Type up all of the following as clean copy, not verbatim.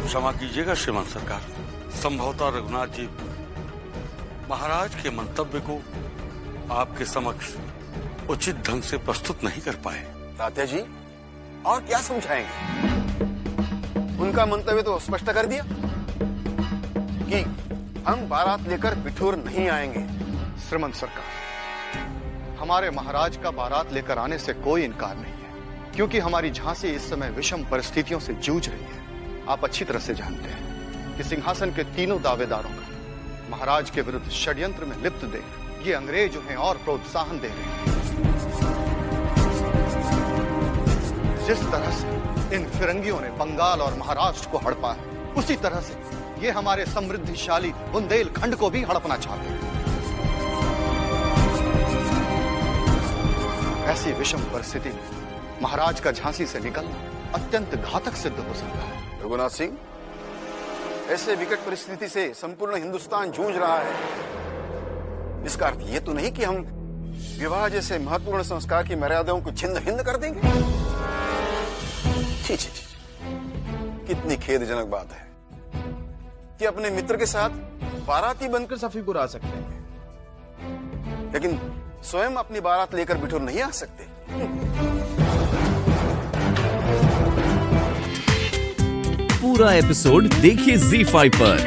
क्षमा कीजिएगा श्रीमान सरकार, संभवतः रघुनाथ जी महाराज के मंतव्य को आपके समक्ष उचित ढंग से प्रस्तुत नहीं कर पाए। तात्या जी और क्या समझाएंगे? उनका मंतव्य तो स्पष्ट कर दिया कि हम बारात लेकर बिठूर नहीं आएंगे। श्रीमंत सरकार, हमारे महाराज का बारात लेकर आने से कोई इनकार नहीं है, क्योंकि हमारी झांसी इस समय विषम परिस्थितियों से जूझ रही है। आप अच्छी तरह से जानते हैं कि सिंहासन के तीनों दावेदारों का महाराज के विरुद्ध षड्यंत्र में लिप्त देख ये अंग्रेज उन्हें और प्रोत्साहन दे रहे हैं। जिस तरह से इन फिरंगियों ने बंगाल और महाराष्ट्र को हड़पा है, उसी तरह से ये हमारे समृद्धिशाली बुंदेलखंड को भी हड़पना चाहते हैं। ऐसी विषम परिस्थिति में महाराज का झांसी से निकलना अत्यंत घातक सिद्ध हो सकता है। रघुनाथ सिंह, ऐसे विकट परिस्थिति से संपूर्ण हिंदुस्तान जूझ रहा है। इसका अर्थ ये तो नहीं कि हम विवाह जैसे महत्वपूर्ण संस्कार की मर्यादाओं को छिन्न भिन्न कर देंगे। छी छी छी, कितनी खेदजनक बात है कि अपने मित्र के साथ बाराती बनकर सफीपुर आ सकते हैं, लेकिन स्वयं अपनी बारात लेकर बिठूर नहीं आ सकते। पूरा एपिसोड देखिए ZEE5 पर।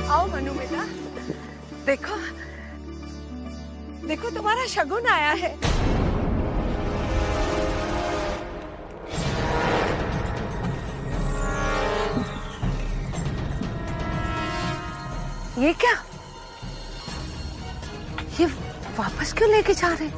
आओ मनु बेटा, देखो देखो तुम्हारा शगुन आया है। ये क्या? ये वापस क्यों लेके जा रहे?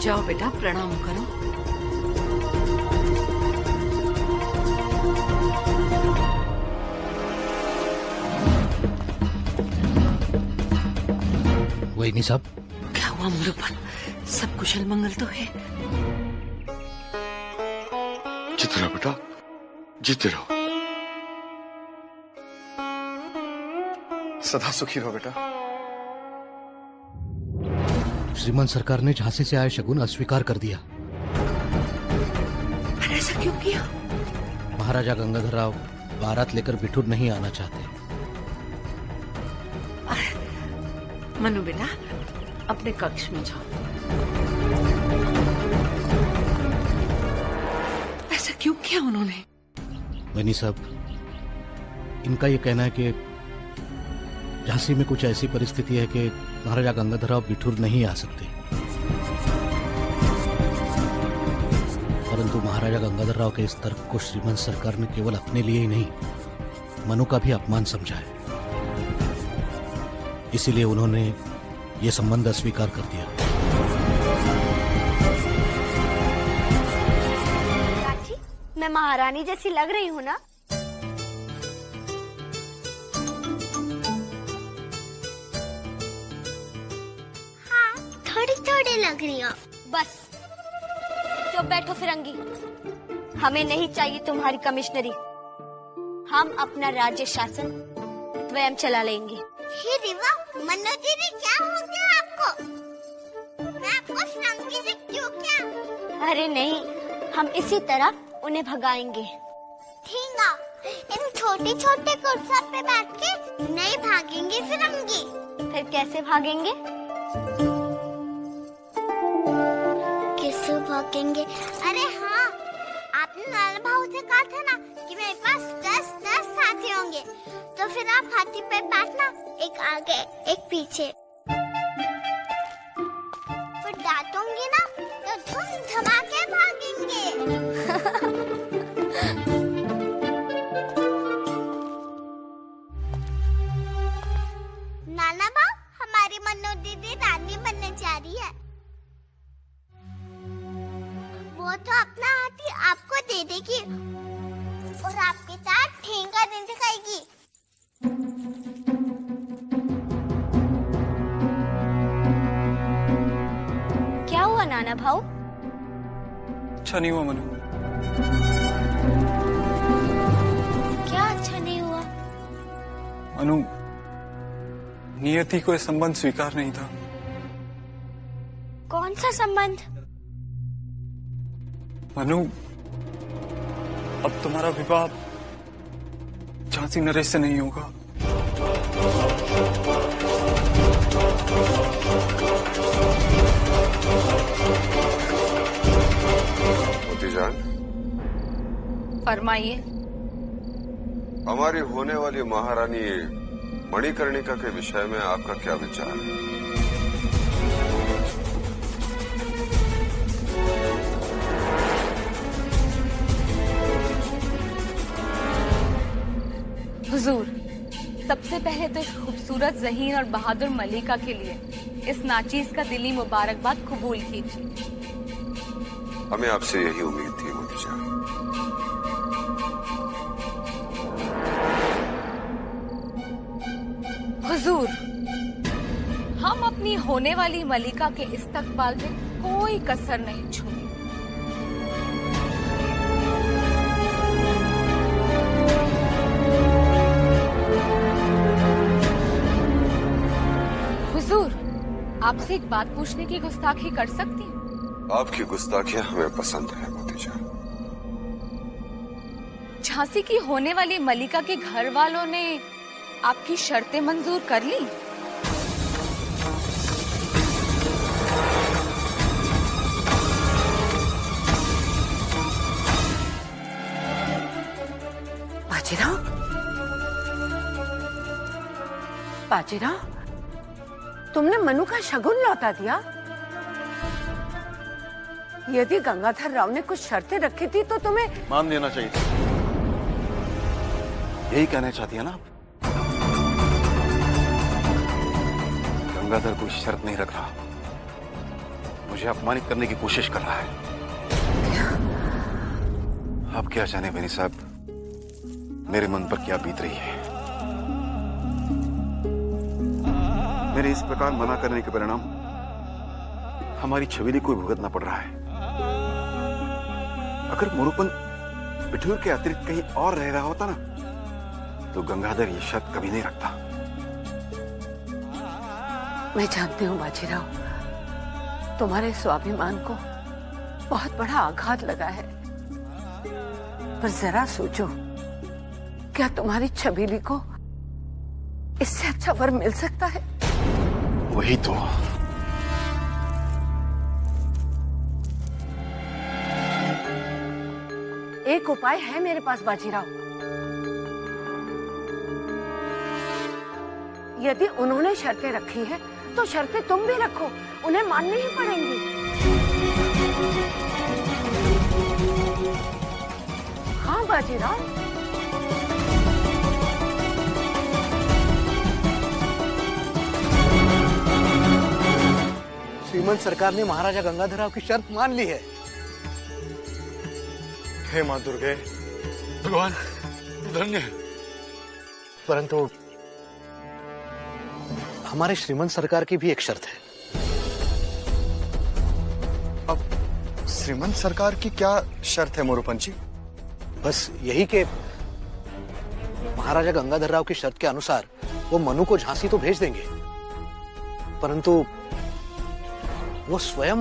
जाओ बेटा, प्रणाम करो। वही साहब, क्या हुआ मुरुपन? सब कुशल मंगल तो है? जीते रहो बेटा, जीते रहो। सदा सुखी रहो बेटा। श्रीमान सरकार ने झांसी से आए शगुन अस्वीकार कर दिया। ऐसा क्यों किया? महाराजा गंगाधर राव बारात लेकर बिठूर नहीं आना चाहते। मनु बेटा, अपने कक्ष में जाओ। ऐसा क्यों किया उन्होंने? बनी साहब, इनका ये कहना है कि झांसी में कुछ ऐसी परिस्थिति है कि महाराजा गंगाधर राव बिठूर नहीं आ सकते, परंतु महाराजा गंगाधर राव के इस तर्क को श्रीमंत सरकार ने केवल अपने लिए ही नहीं, मनु का भी अपमान समझा है। इसीलिए उन्होंने ये संबंध अस्वीकार कर दिया। चाची, मैं महारानी जैसी लग रही हूँ ना? थोड़ी लग रही हो। बस चुप बैठो फिरंगी, हमें नहीं चाहिए तुम्हारी कमिश्नरी। हम अपना राज्य शासन स्वयं चला लेंगे। हे देवा, मन्नू दीदी क्या हो गया आपको? मैं आपको फिरंगी से क्यों क्या? अरे नहीं, हम इसी तरह उन्हें भगाएंगे। ठीका, इन छोटे छोटे कुर्सी पे बैठ के नहीं भागेंगे फिरंगी। फिर कैसे भागेंगे? भागेंगे? अरे हाँ, आपने लाल भाऊ से कहा था ना कि मेरे पास 10 साथी होंगे, तो फिर आप हाथी पे बैठना, एक आगे एक पीछे। फिर डांटूंगी ना तो धूम धमाके भागेंगे। नाना भाऊ, हमारी मन्नू दीदी रानी बनने जा रही है। वो तो अपना हाथी आपको बैठेगी और आपके साथ ठेंगा दिन दिखाएगी। क्या हुआ नाना भाऊ? अच्छा नहीं हुआ मनु। क्या अच्छा नहीं हुआ? मनु, नियति को यह संबंध स्वीकार नहीं था। कौन सा संबंध? मनु, अब तुम्हारा विवाह झांसी नरेश से नहीं होगा। मोती जान, फरमाइए। हमारी होने वाली महारानी मणिकर्णिका के विषय में आपका क्या विचार है? हुजूर, सबसे पहले तो इस खूबसूरत ज़हीन और बहादुर मलिका के लिए इस नाचीज का दिली मुबारकबाद कबूल कीजिए। हमें आपसे यही उम्मीद थी मोती जान। हुजूर, हम अपनी होने वाली मलिका के इस्तकबाल में कोई कसर नहीं छोड़ी। हुजूर, आपसे एक बात पूछने की गुस्ताखी कर सकती हूँ? आपकी गुस्ताखियां हमें पसंद है मोती जान। झांसी की होने वाली मलिका के घर वालों ने आपकी शर्तें मंजूर कर ली? बाजीराव, बाजीराव, तुमने मनु का शगुन लौटा दिया। यदि गंगाधर राव ने कुछ शर्तें रखी थी तो तुम्हें मान देना चाहिए था। यही कहना चाहती है ना आप? गंगाधर कोई शर्त नहीं रख रहा, मुझे अपमानित करने की कोशिश कर रहा है। आप क्या जाने बेनी साहब, मेरे मन पर क्या बीत रही है। मेरे इस प्रकार मना करने के परिणाम हमारी छबीली को भुगतना पड़ रहा है। अगर मोरूपन बिठूर के अतिरिक्त कहीं और रह रहा होता ना, तो गंगाधर ये शर्त कभी नहीं रखता। मैं जानती हूँ बाजीराव, तुम्हारे स्वाभिमान को बहुत बड़ा आघात लगा है, पर जरा सोचो, क्या तुम्हारी छबीली को इससे अच्छा वर मिल सकता है? वही तो। एक उपाय है मेरे पास बाजीराव। यदि उन्होंने शर्तें रखी है तो शर्तें तुम भी रखो, उन्हें माननी ही पड़ेंगी। हाँ बाजीराव। श्रीमंत सरकार ने महाराजा गंगाधर राव की शर्त मान ली है। हे मां दुर्गे, भगवान धन्य है। परंतु हमारे श्रीमंत सरकार की भी एक शर्त है। अब श्रीमंत सरकार की क्या शर्त है मोरूपन जी? बस यही कि महाराजा गंगाधर राव की शर्त के अनुसार वो मनु को झांसी तो भेज देंगे, परंतु वो स्वयं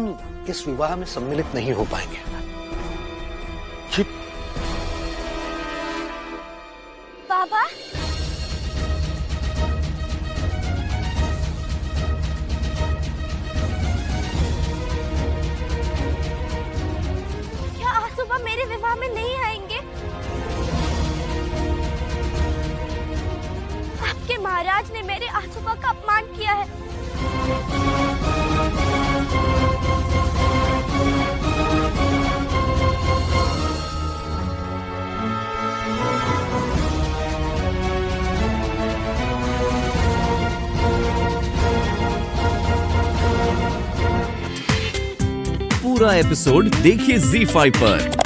इस विवाह में सम्मिलित नहीं हो पाएंगे। बाबा, क्या आज सुबह मेरे विवाह में नहीं आएंगे? आपके महाराज ने मेरे आसुबा का अपमान किया है। पूरा एपिसोड देखिए ZEE5 पर।